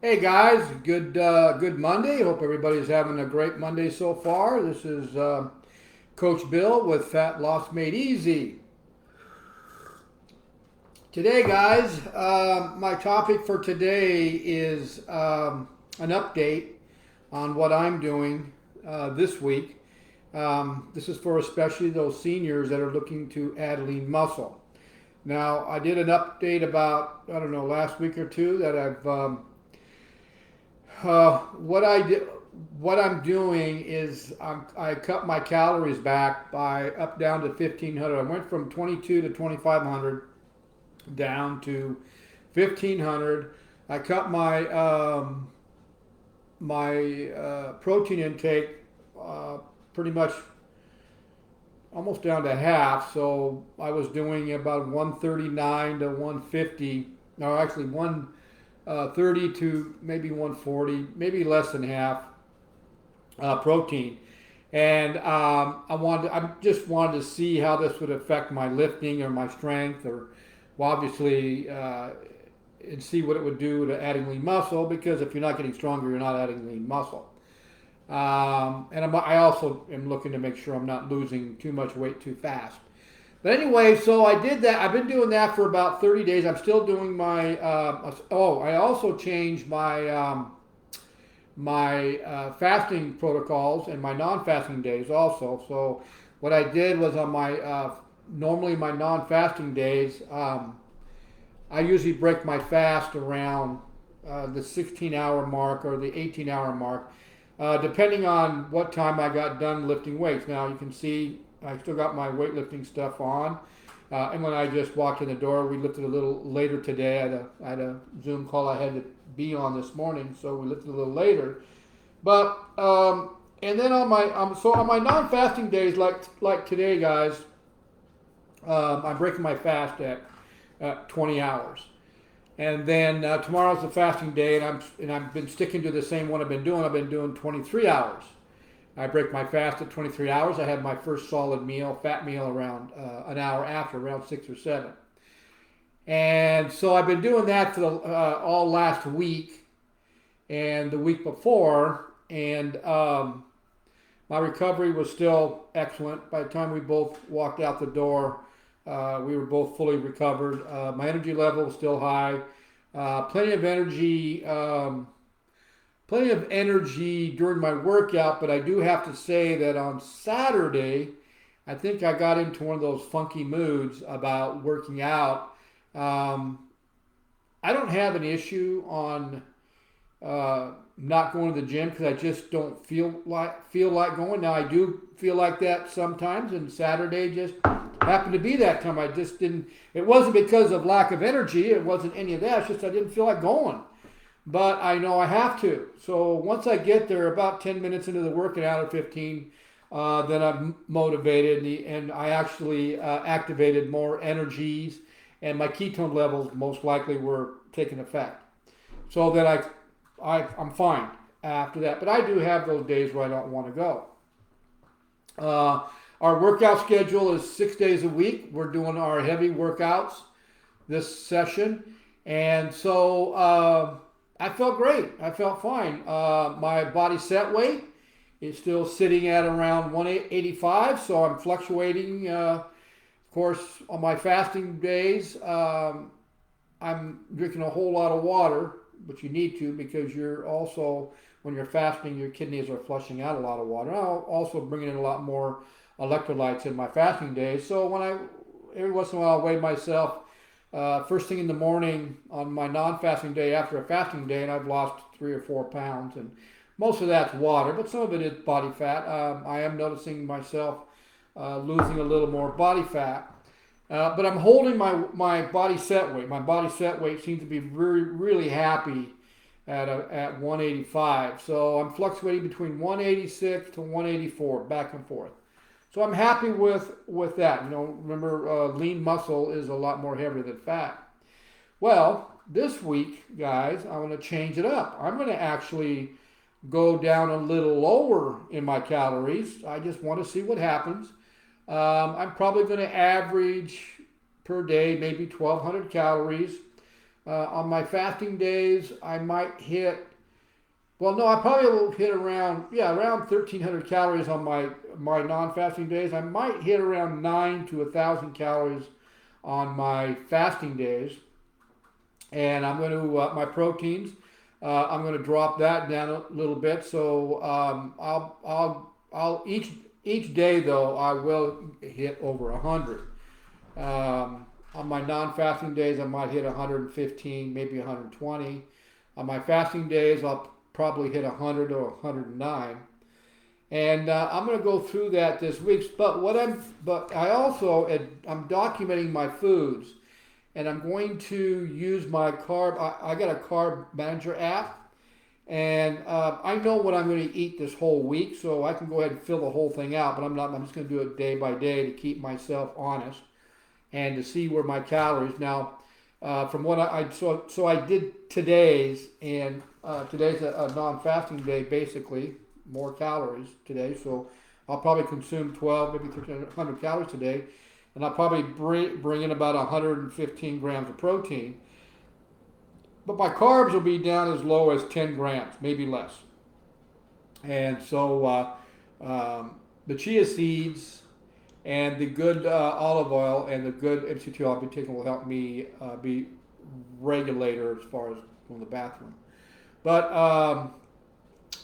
Hey guys, good Monday. Hope everybody's having a great Monday so far. This is Coach Bill with Fat Loss Made Easy. Today, guys, my topic for today is an update on what I'm doing this week. This is for especially those seniors that are looking to add lean muscle. Now, I did an update about I don't know last week or two that I've what I did, what I'm doing is I cut my calories back by up down to 1500. I went from 22 to 2500 down to 1500. I cut my protein intake uh, pretty much almost down to half. So I was doing about 139 to 150. No, actually 130 to maybe 140, maybe less than half protein. And I just wanted to see how this would affect my lifting or my strength, or well, obviously, and see what it would do to adding lean muscle. Because if you're not getting stronger, you're not adding lean muscle. I also am looking to make sure I'm not losing too much weight too fast. But anyway, so I did that. I've been doing that for about 30 days. I'm still doing my. I also changed my fasting protocols and my non-fasting days also. So what I did was on my normally my non-fasting days, I usually break my fast around the 16-hour mark or the 18-hour mark, depending on what time I got done lifting weights. Now you can see I still got my weightlifting stuff on. And when I just walked in the door, we lifted a little later today. I had a Zoom call I had to be on this morning, so we lifted a little later. But and then on my so on my non-fasting days, like today, guys, I'm breaking my fast at 20 hours. And then tomorrow's the fasting day, and I've been sticking to the same one I've been doing. I've been doing 23 hours. I break my fast at 23 hours. I had my first solid meal, fat meal, around an hour after, around 6 or 7. And so I've been doing that for all last week and the week before, and my recovery was still excellent. By the time we both walked out the door, we were both fully recovered. My energy level was still high. Plenty of energy. Plenty of energy during my workout, but I do have to say that on Saturday, I think I got into one of those funky moods about working out. Um, I don't have an issue on not going to the gym because I just don't feel like going. Now I do feel like that sometimes, and Saturday just happened to be that time. I just didn't. It wasn't because of lack of energy. It wasn't any of that. It's just I didn't feel like going. But I know I have to. So once I get there, about 10 minutes into the workout or 15, then I'm motivated and I actually activated more energies, and my ketone levels most likely were taking effect. So that I'm fine after that. But I do have those days where I don't want to go. Uh, our workout schedule is 6 days a week. We're doing our heavy workouts this session. And so I felt great. I felt fine. My body set weight is still sitting at around 185, so I'm fluctuating. Of course, on my fasting days, I'm drinking a whole lot of water, but you need to because you're also, when you're fasting, your kidneys are flushing out a lot of water. I'll also bring in a lot more electrolytes in my fasting days. So every once in a while, I weigh myself first thing in the morning on my non-fasting day after a fasting day, and I've lost 3 or 4 pounds, and most of that's water, but some of it is body fat. I am noticing myself losing a little more body fat, but I'm holding my body set weight. My body set weight seems to be really really happy at 185. So I'm fluctuating between 186 to 184, back and forth. So I'm happy with that. Remember, lean muscle is a lot more heavy than fat. Well, this week, guys, I'm going to change it up. I'm going to actually go down a little lower in my calories. I just want to see what happens. I'm probably going to average per day maybe 1,200 calories. On my fasting days, I might hit. Well, no, I probably will hit around 1,300 calories on my non-fasting days. I might hit around 9 to 1,000 calories on my fasting days, and I'm going to my proteins. I'm going to drop that down a little bit. So I'll each day though I will hit over 100. On my non-fasting days, I might hit 115, maybe 120. On my fasting days, I'll probably hit 100 or 109. And I'm going to go through that this week. But I also I'm documenting my foods, and I'm going to use my carb. I got a carb manager app, and I know what I'm going to eat this whole week, so I can go ahead and fill the whole thing out. But I'm not. I'm just going to do it day by day to keep myself honest and to see where my calories. Now, from what so I did today's, and today's a non-fasting day, basically more calories today. So I'll probably consume 12, maybe 1,300 calories today, and I'll probably bring in about 115 grams of protein. But my carbs will be down as low as 10 grams, maybe less. And so the chia seeds and the good olive oil and the good MCT oil I'll be taking will help me be regulator as far as from the bathroom. But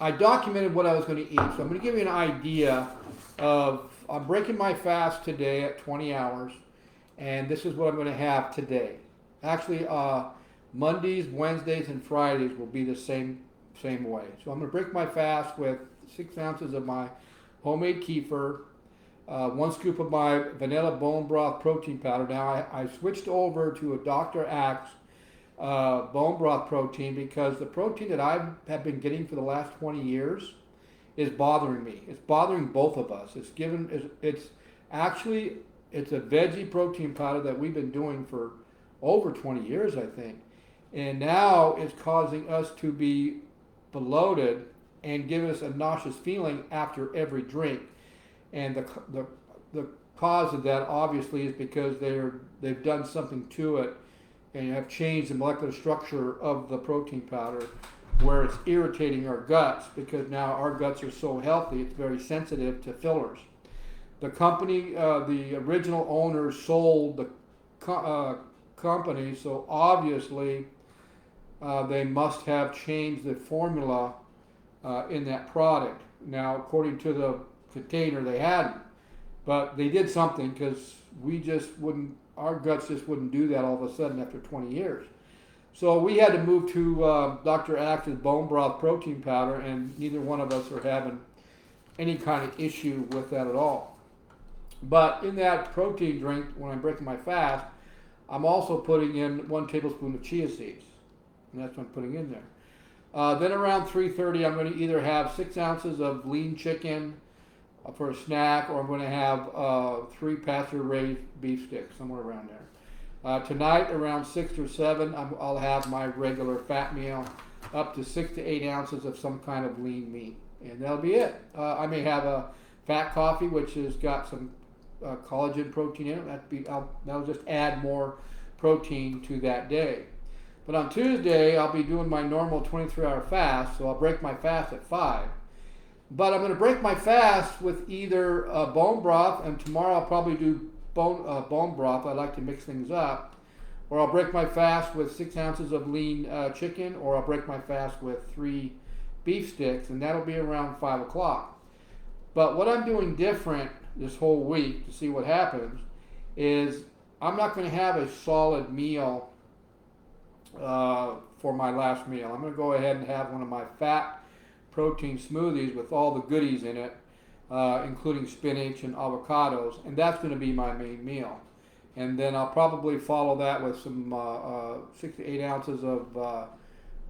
I documented what I was going to eat, so I'm going to give you an idea of. I'm breaking my fast today at 20 hours, and this is what I'm going to have today. Actually, Mondays, Wednesdays, and Fridays will be the same way. So I'm going to break my fast with 6 ounces of my homemade kefir, 1 scoop of my vanilla bone broth protein powder. Now I switched over to a Dr. Axe bone broth protein because the protein that I have been getting for the last 20 years is bothering me. It's bothering both of us. It's actually a veggie protein powder that we've been doing for over 20 years, I think, and now it's causing us to be bloated and give us a nauseous feeling after every drink. And the cause of that obviously is because they've done something to it and have changed the molecular structure of the protein powder where it's irritating our guts, because now our guts are so healthy it's very sensitive to fillers. The company, the original owners sold the company, so obviously they must have changed the formula in that product. Now, according to the container, they hadn't, but they did something, because our guts just wouldn't do that all of a sudden after 20 years. So we had to move to Dr. Axe's bone broth protein powder, and neither one of us are having any kind of issue with that at all. But in that protein drink, when I'm breaking my fast, I'm also putting in 1 tablespoon of chia seeds, and that's what I'm putting in there. Then around 3:30, I'm going to either have 6 ounces of lean chicken for a snack, or I'm going to have 3 pasture-raised beef sticks, somewhere around there. Tonight, around 6 or 7, I'll have my regular fat meal, up to 6 to 8 ounces of some kind of lean meat, and that'll be it. I may have a fat coffee, which has got some collagen protein in it. That'll just add more protein to that day. But on Tuesday, I'll be doing my normal 23-hour fast, so I'll break my fast at 5. But I'm going to break my fast with either bone broth, and tomorrow I'll probably do bone broth. I like to mix things up. Or I'll break my fast with 6 ounces of lean chicken, or I'll break my fast with 3 beef sticks, and that'll be around 5 o'clock. But what I'm doing different this whole week to see what happens is I'm not going to have a solid meal for my last meal. I'm going to go ahead and have one of my fat protein smoothies with all the goodies in it, including spinach and avocados, and that's going to be my main meal. And then I'll probably follow that with some 6 to 8 ounces of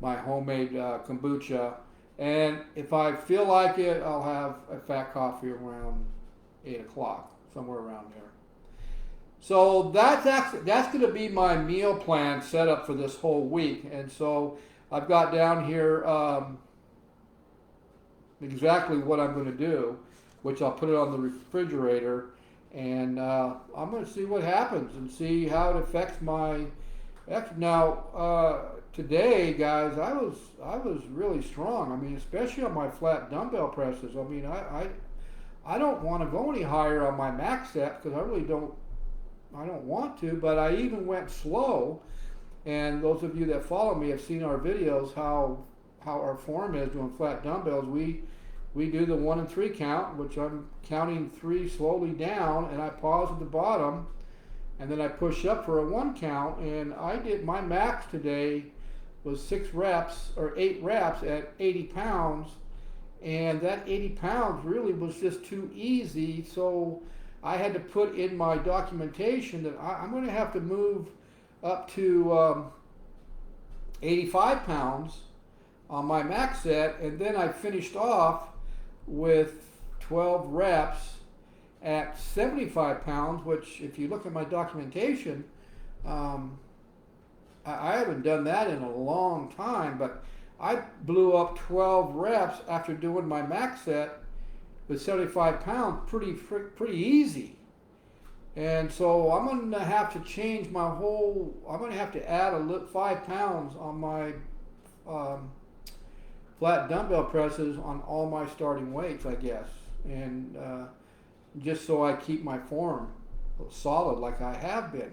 my homemade kombucha. And if I feel like it, I'll have a fat coffee around 8 o'clock, somewhere around there. So that's going to be my meal plan set up for this whole week. And so I've got down here exactly what I'm going to do, which I'll put it on the refrigerator, and I'm going to see what happens and see how it affects my Now, today, guys, I was really strong. I mean, especially on my flat dumbbell presses. I mean, I don't want to go any higher on my max set because I really don't. I don't want to. But I even went slow. And those of you that follow me have seen our videos how our form is doing flat dumbbells. We do the 1 and 3 count, which I'm counting 3 slowly down, and I pause at the bottom, and then I push up for a 1 count. And I did my max today was 6 reps or 8 reps at 80 pounds, and that 80 pounds really was just too easy. So I had to put in my documentation that I'm going to have to move up to 85 pounds on my max set, and then I finished off with 12 reps at 75 pounds, which if you look at my documentation, I haven't done that in a long time, but I blew up 12 reps after doing my max set with 75 pounds pretty easy. And so I'm going to have to change my whole, I'm going to have to add 5 pounds on my flat dumbbell presses on all my starting weights, I guess. And just so I keep my form solid like I have been.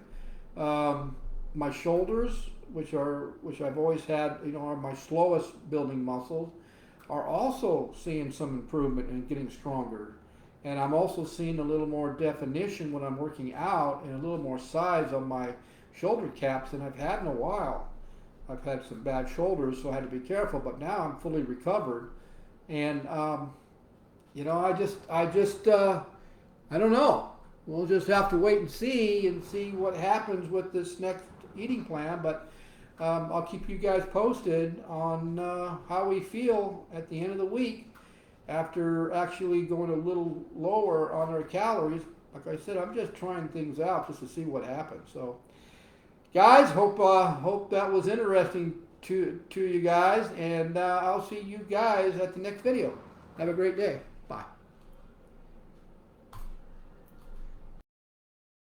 My shoulders, which I've always had, are my slowest building muscles, are also seeing some improvement and getting stronger. And I'm also seeing a little more definition when I'm working out and a little more size on my shoulder caps than I've had in a while. I've had some bad shoulders, so I had to be careful, but now I'm fully recovered. And, I don't know. We'll just have to wait and see what happens with this next eating plan. But I'll keep you guys posted on how we feel at the end of the week after actually going a little lower on our calories. Like I said, I'm just trying things out just to see what happens. So, guys, hope that was interesting to you guys, and I'll see you guys at the next video. Have a great day. Bye.